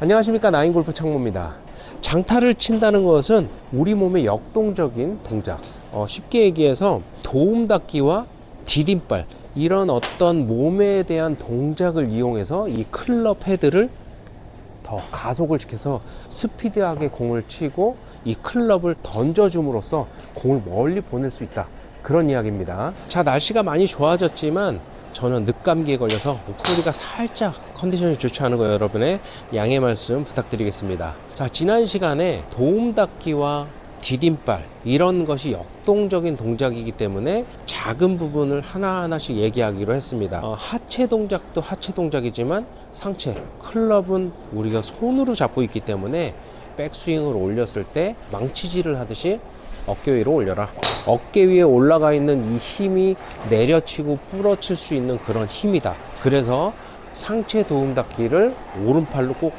안녕하십니까, 나인골프 창모입니다. 장타를 친다는 것은 우리 몸의 역동적인 동작, 쉽게 얘기해서 도움 닫기와 디딤발, 이런 어떤 몸에 대한 동작을 이용해서 이 클럽 헤드를 더 가속을 시켜서 스피드하게 공을 치고 이 클럽을 던져줌으로써 공을 멀리 보낼 수 있다, 그런 이야기입니다. 자, 날씨가 많이 좋아졌지만 저는 늑감기에 걸려서 목소리가 살짝 컨디션이 좋지 않은 거 여러분의 양해 말씀 부탁드리겠습니다. 자, 지난 시간에 도움 닫기와 디딤발, 이런 것이 역동적인 동작이기 때문에 작은 부분을 하나하나씩 얘기하기로 했습니다. 하체 동작도 하체 동작이지만 상체, 클럽은 우리가 손으로 잡고 있기 때문에 백스윙을 올렸을 때 망치질을 하듯이 어깨 위로 올려라. 어깨 위에 올라가 있는 이 힘이 내려치고 부러칠 수 있는 그런 힘이다. 그래서 상체 도움 닫기를 오른팔로 꼭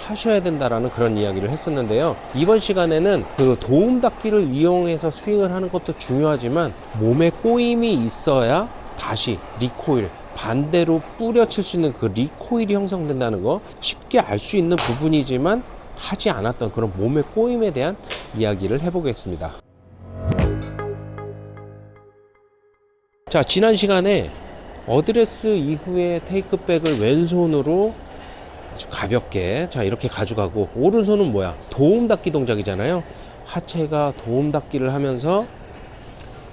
하셔야 된다라는 그런 이야기를 했었는데요. 이번 시간에는 그 도움 닫기를 이용해서 스윙을 하는 것도 중요하지만 몸에 꼬임이 있어야 다시 리코일, 반대로 뿌려칠 수 있는 그 리코일이 형성된다는 거 쉽게 알 수 있는 부분이지만 하지 않았던 그런 몸의 꼬임에 대한 이야기를 해보겠습니다. 자, 지난 시간에 어드레스 이후에 테이크백을 왼손으로 아주 가볍게 이렇게 가져가고, 오른손은 뭐야? 도움 닫기 동작이잖아요. 하체가 도움 닫기를 하면서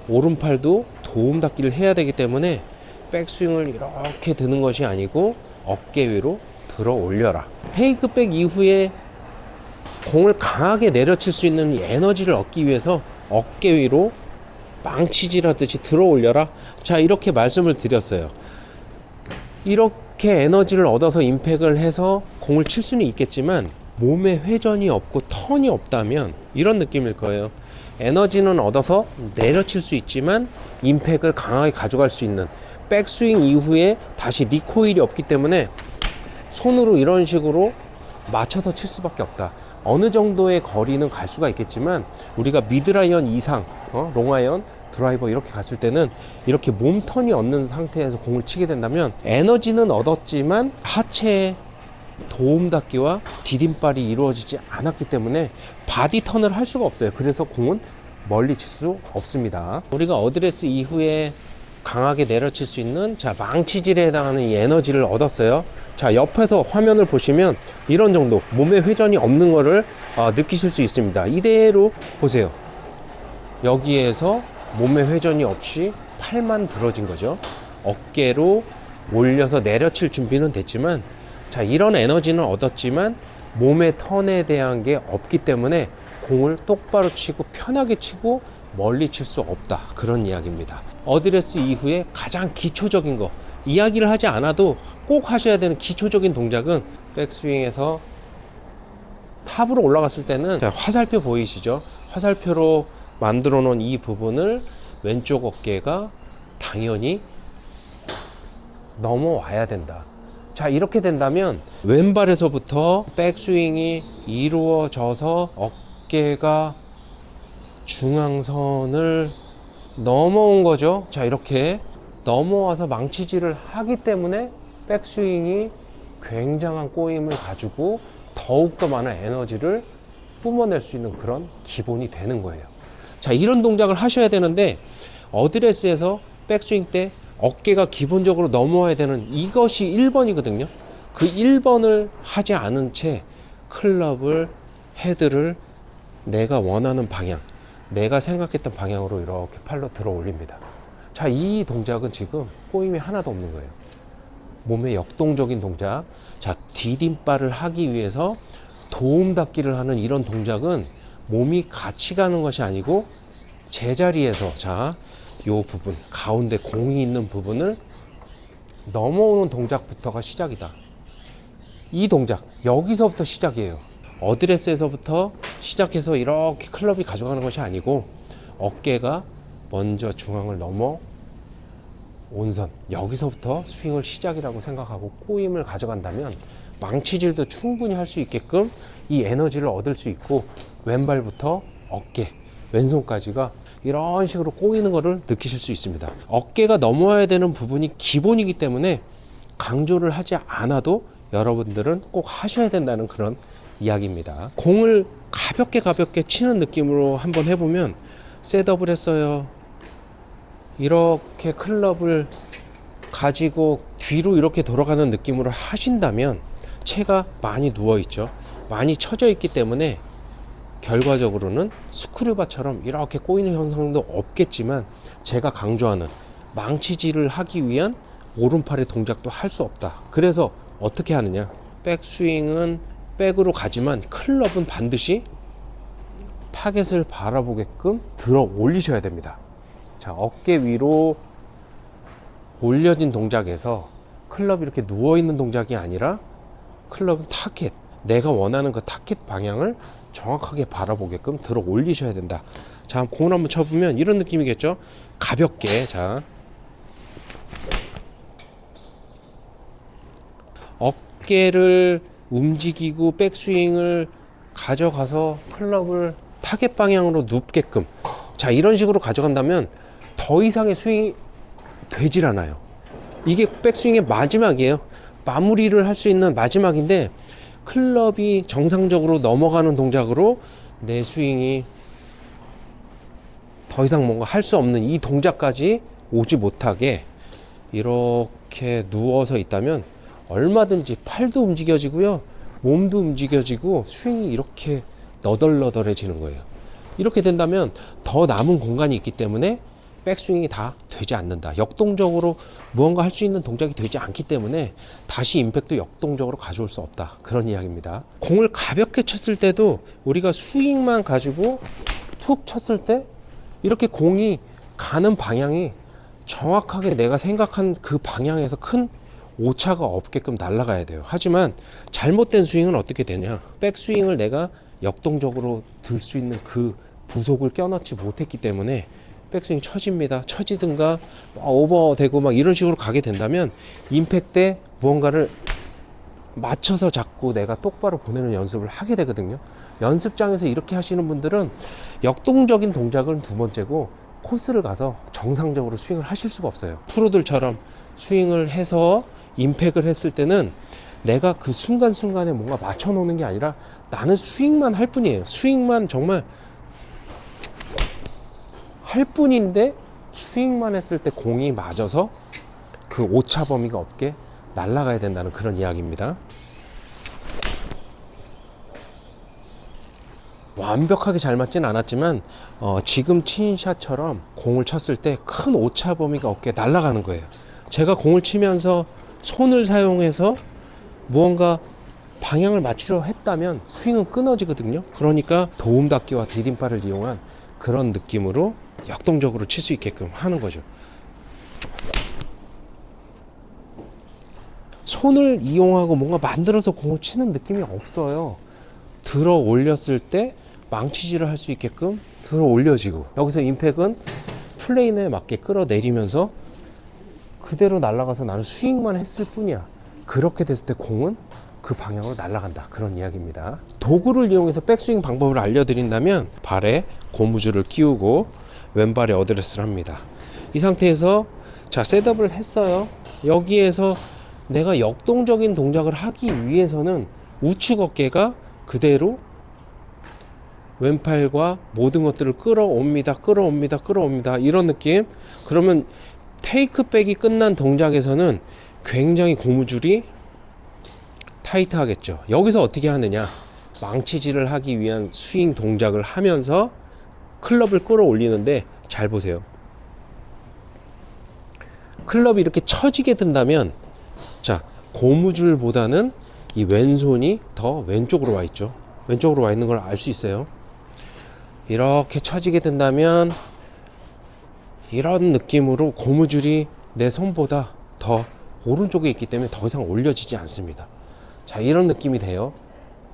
오른팔도 도움 닫기를 해야 되기 때문에 백스윙을 이렇게 드는 것이 아니고 어깨 위로 들어 올려라. 테이크백 이후에 공을 강하게 내려칠 수 있는 에너지를 얻기 위해서 어깨 위로 빵치질하듯이 들어 올려라. 자, 이렇게 말씀을 드렸어요. 이렇게 에너지를 얻어서 임팩을 해서 공을 칠 수는 있겠지만 몸에 회전이 없고 턴이 없다면 이런 느낌일 거예요. 에너지는 얻어서 내려칠 수 있지만 임팩을 강하게 가져갈 수 있는, 백스윙 이후에 다시 리코일이 없기 때문에 손으로 이런 식으로 맞춰서 칠 수밖에 없다. 어느 정도의 거리는 갈 수가 있겠지만 우리가 미드라이언 이상, 롱아이언, 드라이버 이렇게 갔을 때는 이렇게 몸턴이 없는 상태에서 공을 치게 된다면 에너지는 얻었지만 하체의 도움 닫기와 디딤발이 이루어지지 않았기 때문에 바디 턴을 할 수가 없어요. 그래서 공은 멀리 칠 수 없습니다. 우리가 어드레스 이후에 강하게 내려칠 수 있는, 자, 망치질에 해당하는 이 에너지를 얻었어요. 자, 옆에서 화면을 보시면 이런 정도 몸에 회전이 없는 거를 느끼실 수 있습니다. 이대로 보세요. 여기에서 몸에 회전이 없이 팔만 들어진 거죠. 어깨로 올려서 내려칠 준비는 됐지만, 자, 이런 에너지는 얻었지만 몸의 턴에 대한 게 없기 때문에 공을 똑바로 치고 편하게 치고 멀리 칠 수 없다, 그런 이야기입니다. 어드레스 이후에 가장 기초적인 거, 이야기를 하지 않아도 꼭 하셔야 되는 기초적인 동작은 백스윙에서 탑으로 올라갔을 때는, 자, 화살표 보이시죠? 화살표로 만들어 놓은 이 부분을 왼쪽 어깨가 당연히 넘어와야 된다. 자, 이렇게 된다면 왼발에서부터 백스윙이 이루어져서 어깨가 중앙선을 넘어온 거죠. 자, 이렇게 넘어와서 망치질을 하기 때문에 백스윙이 굉장한 꼬임을 가지고 더욱더 많은 에너지를 뿜어낼 수 있는 그런 기본이 되는 거예요. 자, 이런 동작을 하셔야 되는데 어드레스에서 백스윙 때 어깨가 기본적으로 넘어와야 되는 이것이 1번이거든요. 그 1번을 하지 않은 채 클럽을, 헤드를 내가 원하는 방향, 내가 생각했던 방향으로 이렇게 팔로 들어 올립니다. 자, 이 동작은 지금 꼬임이 하나도 없는 거예요. 몸의 역동적인 동작. 자, 디딤발을 하기 위해서 도움 닫기를 하는 이런 동작은 몸이 같이 가는 것이 아니고 제자리에서, 자, 요 부분, 가운데 공이 있는 부분을 넘어오는 동작부터가 시작이다. 이 동작, 여기서부터 시작이에요. 어드레스에서부터 시작해서 이렇게 클럽이 가져가는 것이 아니고 어깨가 먼저 중앙을 넘어 온선, 여기서부터 스윙을 시작이라고 생각하고 꼬임을 가져간다면 망치질도 충분히 할 수 있게끔 이 에너지를 얻을 수 있고, 왼발부터 어깨, 왼손까지가 이런 식으로 꼬이는 것을 느끼실 수 있습니다. 어깨가 넘어와야 되는 부분이 기본이기 때문에 강조를 하지 않아도 여러분들은 꼭 하셔야 된다는 그런 이야기입니다. 공을 가볍게 치는 느낌으로 한번 해보면, 셋업을 했어요. 이렇게 클럽을 가지고 뒤로 이렇게 돌아가는 느낌으로 하신다면 채가 많이 누워 있죠. 많이 처져 있기 때문에 결과적으로는 스크류바처럼 이렇게 꼬이는 현상도 없겠지만, 제가 강조하는 망치질을 하기 위한 오른팔의 동작도 할 수 없다. 그래서 어떻게 하느냐, 백스윙은 백으로 가지만 클럽은 반드시 타겟을 바라보게끔 들어 올리셔야 됩니다. 자, 어깨 위로 올려진 동작에서 클럽이 이렇게 누워있는 동작이 아니라 클럽은 타겟, 내가 원하는 그 타겟 방향을 정확하게 바라보게끔 들어 올리셔야 된다. 자, 공을 한번 쳐보면 이런 느낌이겠죠. 가볍게. 자, 어깨를 움직이고 백스윙을 가져가서 클럽을 타겟 방향으로 눕게끔, 자, 이런 식으로 가져간다면 더 이상의 스윙이 되질 않아요. 이게 백스윙의 마지막이에요. 마무리를 할 수 있는 마지막인데, 클럽이 정상적으로 넘어가는 동작으로 내 스윙이 더 이상 뭔가 할 수 없는 이 동작까지 오지 못하게 이렇게 누워서 있다면 얼마든지 팔도 움직여지고요, 몸도 움직여지고 스윙이 이렇게 너덜너덜해지는 거예요. 이렇게 된다면 더 남은 공간이 있기 때문에 백스윙이 다 되지 않는다. 역동적으로 무언가 할 수 있는 동작이 되지 않기 때문에 다시 임팩트 역동적으로 가져올 수 없다. 그런 이야기입니다. 공을 가볍게 쳤을 때도 우리가 스윙만 가지고 툭 쳤을 때 이렇게 공이 가는 방향이 정확하게 내가 생각한 그 방향에서 큰 오차가 없게끔 날아가야 돼요. 하지만 잘못된 스윙은 어떻게 되냐, 백스윙을 내가 역동적으로 들 수 있는 그 부속을 껴넣지 못했기 때문에 백스윙이 처집니다. 처지든가 오버되고 막 이런 식으로 가게 된다면 임팩트에 무언가를 맞춰서 잡고 내가 똑바로 보내는 연습을 하게 되거든요. 연습장에서 이렇게 하시는 분들은 역동적인 동작은 두 번째고 코스를 가서 정상적으로 스윙을 하실 수가 없어요. 프로들처럼 스윙을 해서 임팩을 했을 때는 내가 그 순간순간에 뭔가 맞춰 놓는 게 아니라 나는 스윙만 할 뿐이에요. 스윙만 정말 할 뿐인데, 스윙만 했을 때 공이 맞아서 그 오차 범위가 없게 날아가야 된다는 그런 이야기입니다. 완벽하게 잘 맞진 않았지만 지금 친 샷처럼 공을 쳤을 때 큰 오차 범위가 없게 날아가는 거예요. 제가 공을 치면서 손을 사용해서 무언가 방향을 맞추려 했다면 스윙은 끊어지거든요. 그러니까 도움닫기와 디딤발을 이용한 그런 느낌으로 역동적으로 칠 수 있게끔 하는 거죠. 손을 이용하고 뭔가 만들어서 공을 치는 느낌이 없어요. 들어 올렸을 때 망치질을 할 수 있게끔 들어 올려지고, 여기서 임팩은 플레인에 맞게 끌어내리면서 그대로 날아가서 나는 스윙만 했을 뿐이야. 그렇게 됐을 때 공은 그 방향으로 날아간다. 그런 이야기입니다. 도구를 이용해서 백스윙 방법을 알려드린다면, 발에 고무줄을 끼우고 왼발에 어드레스를 합니다. 이 상태에서 자, 셋업을 했어요. 여기에서 내가 역동적인 동작을 하기 위해서는 우측 어깨가 그대로 왼팔과 모든 것들을 끌어옵니다. 이런 느낌. 그러면 테이크백이 끝난 동작에서는 굉장히 고무줄이 타이트하겠죠. 여기서 어떻게 하느냐, 망치질을 하기 위한 스윙 동작을 하면서 클럽을 끌어올리는데, 잘 보세요. 클럽이 이렇게 처지게 된다면, 자, 고무줄보다는 이 왼손이 더 왼쪽으로 와 있죠. 왼쪽으로 와 있는 걸 알 수 있어요. 이렇게 처지게 된다면 이런 느낌으로 고무줄이 내 손보다 더 오른쪽에 있기 때문에 더 이상 올려지지 않습니다. 자, 이런 느낌이 돼요.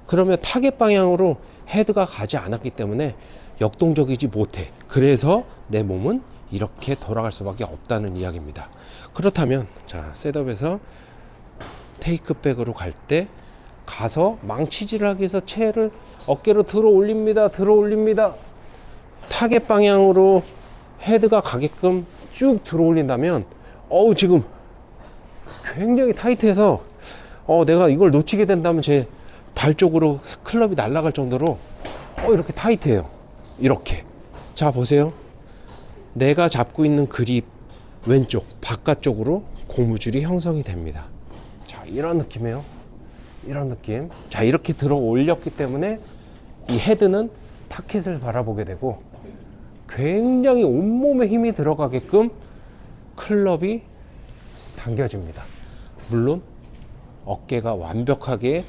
그러면 타겟 방향으로 헤드가 가지 않았기 때문에 역동적이지 못해. 그래서 내 몸은 이렇게 돌아갈 수밖에 없다는 이야기입니다. 그렇다면 자, 셋업에서 테이크백으로 갈 때 가서 망치질을 하기 위해서 채를 어깨로 들어 올립니다. 타겟 방향으로 헤드가 가게끔 쭉 들어 올린다면, 지금 굉장히 타이트해서 내가 이걸 놓치게 된다면 제 발 쪽으로 클럽이 날아갈 정도로 이렇게 타이트해요. 이렇게. 자, 보세요. 내가 잡고 있는 그립 왼쪽 바깥쪽으로 고무줄이 형성이 됩니다. 자, 이런 느낌이에요. 이런 느낌. 자, 이렇게 들어 올렸기 때문에 이 헤드는 타깃을 바라보게 되고 굉장히 온몸에 힘이 들어가게끔 클럽이 당겨집니다. 물론 어깨가 완벽하게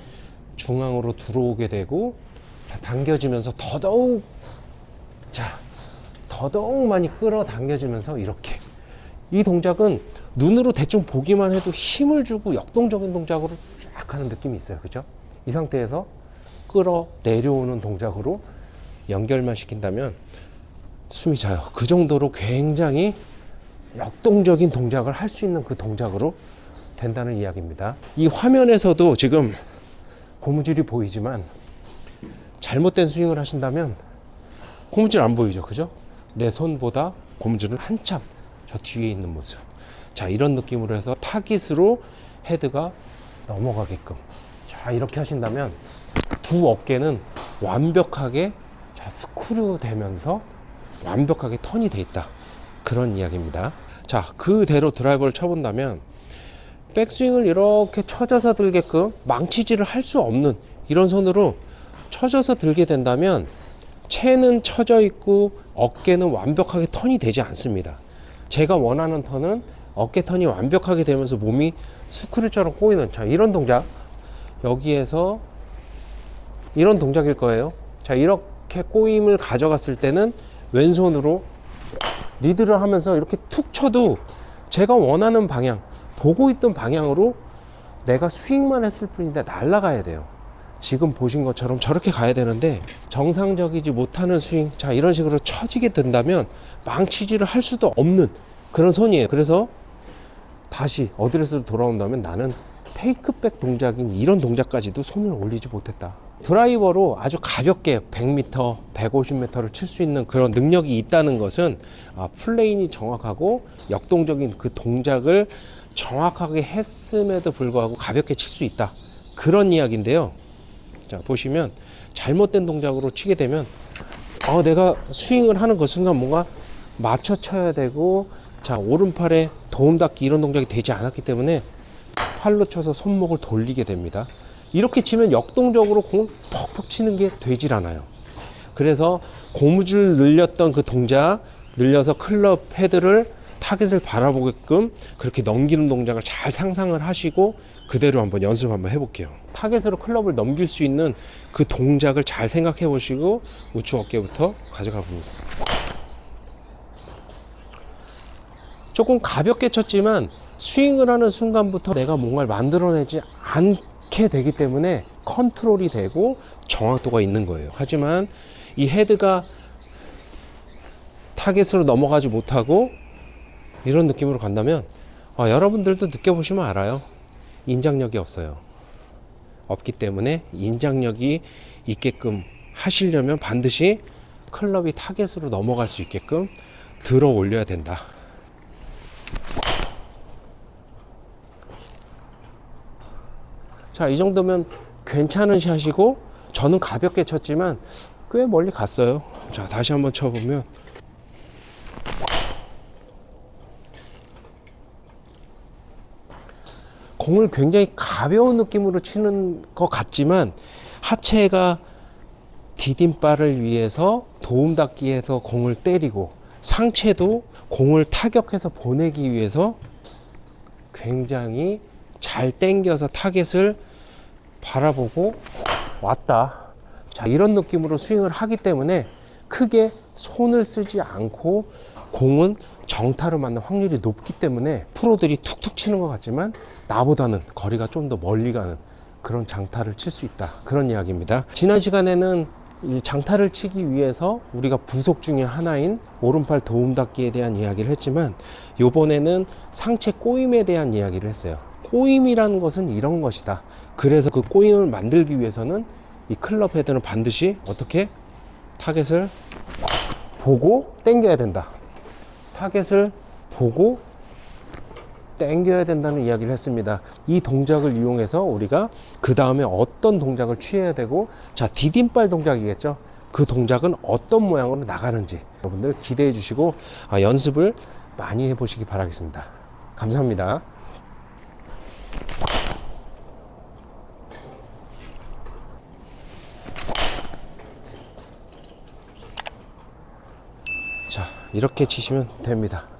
중앙으로 들어오게 되고 당겨지면서 더더욱 많이 끌어당겨지면서 이렇게. 이 동작은 눈으로 대충 보기만 해도 힘을 주고 역동적인 동작으로 쫙 하는 느낌이 있어요. 그죠? 이 상태에서 끌어 내려오는 동작으로 연결만 시킨다면 숨이 차요. 그 정도로 굉장히 역동적인 동작을 할 수 있는 그 동작으로 된다는 이야기입니다. 이 화면에서도 지금 고무줄이 보이지만 잘못된 스윙을 하신다면 고무줄 안 보이죠. 그죠? 내 손보다 고무줄은 한참 저 뒤에 있는 모습. 자, 이런 느낌으로 해서 타깃으로 헤드가 넘어가게끔. 자, 이렇게 하신다면 두 어깨는 완벽하게 스크류 되면서 완벽하게 턴이 돼 있다. 그런 이야기입니다. 자, 그대로 드라이버를 쳐본다면 백스윙을 이렇게 쳐져서 들게끔 망치질을 할 수 없는 이런 손으로 쳐져서 들게 된다면 채는 쳐져 있고 어깨는 완벽하게 턴이 되지 않습니다. 제가 원하는 턴은 어깨 턴이 완벽하게 되면서 몸이 스크류처럼 꼬이는, 자, 이런 동작. 여기에서 이런 동작일 거예요. 자, 이렇게 꼬임을 가져갔을 때는 왼손으로 리드를 하면서 이렇게 툭 쳐도 제가 원하는 방향, 보고 있던 방향으로 내가 스윙만 했을 뿐인데 날아가야 돼요. 지금 보신 것처럼 저렇게 가야 되는데 정상적이지 못하는 스윙, 자, 이런 식으로 쳐지게 된다면 망치질을 할 수도 없는 그런 손이에요. 그래서 다시 어드레스로 돌아온다면 나는 테이크백 동작인 이런 동작까지도 손을 올리지 못했다. 드라이버로 아주 가볍게 100m, 150m를 칠 수 있는 그런 능력이 있다는 것은 플레인이 정확하고 역동적인 그 동작을 정확하게 했음에도 불구하고 가볍게 칠 수 있다. 그런 이야기인데요. 자, 보시면 잘못된 동작으로 치게 되면 내가 스윙을 하는 그 순간 뭔가 맞춰 쳐야 되고, 자, 오른팔에 도움 닫기 이런 동작이 되지 않았기 때문에 팔로 쳐서 손목을 돌리게 됩니다. 이렇게 치면 역동적으로 공을 퍽퍽 치는 게 되질 않아요. 그래서 고무줄 늘렸던 그 동작, 늘려서 클럽 헤드를 타깃을 바라보게끔 그렇게 넘기는 동작을 잘 상상을 하시고 그대로 한번 연습 한번 해볼게요. 타깃으로 클럽을 넘길 수 있는 그 동작을 잘 생각해 보시고 우측 어깨부터 가져가 봅니다. 조금 가볍게 쳤지만 스윙을 하는 순간부터 내가 뭔가를 만들어내지 않게 되기 때문에 컨트롤이 되고 정확도가 있는 거예요. 하지만 이 헤드가 타깃으로 넘어가지 못하고 이런 느낌으로 간다면 여러분들도 느껴보시면 알아요. 인장력이 없어요. 없기 때문에 인장력이 있게끔 하시려면 반드시 클럽이 타깃으로 넘어갈 수 있게끔 들어 올려야 된다. 자, 이 정도면 괜찮은 샷이고 저는 가볍게 쳤지만 꽤 멀리 갔어요. 자, 다시 한번 쳐보면 공을 굉장히 가벼운 느낌으로 치는 것 같지만 하체가 디딤발을 위해서 도움 닫기 해서 공을 때리고 상체도 공을 타격해서 보내기 위해서 굉장히 잘 당겨서 타겟을 바라보고 왔다. 자, 이런 느낌으로 스윙을 하기 때문에 크게 손을 쓰지 않고 공은 정타로 맞는 확률이 높기 때문에 프로들이 툭툭 치는 것 같지만 나보다는 거리가 좀 더 멀리 가는 그런 장타를 칠 수 있다. 그런 이야기입니다. 지난 시간에는 이 장타를 치기 위해서 우리가 부속 중에 하나인 오른팔 도움 닫기에 대한 이야기를 했지만 이번에는 상체 꼬임에 대한 이야기를 했어요. 꼬임이라는 것은 이런 것이다. 그래서 그 꼬임을 만들기 위해서는 이 클럽 헤드는 반드시 어떻게 타겟을 보고 당겨야 된다. 타겟을 보고 당겨야 된다는 이야기를 했습니다. 이 동작을 이용해서 우리가 그 다음에 어떤 동작을 취해야 되고, 자, 디딤발 동작이겠죠. 그 동작은 어떤 모양으로 나가는지 여러분들 기대해 주시고 연습을 많이 해보시기 바라겠습니다. 감사합니다. 자, 이렇게 치시면 됩니다.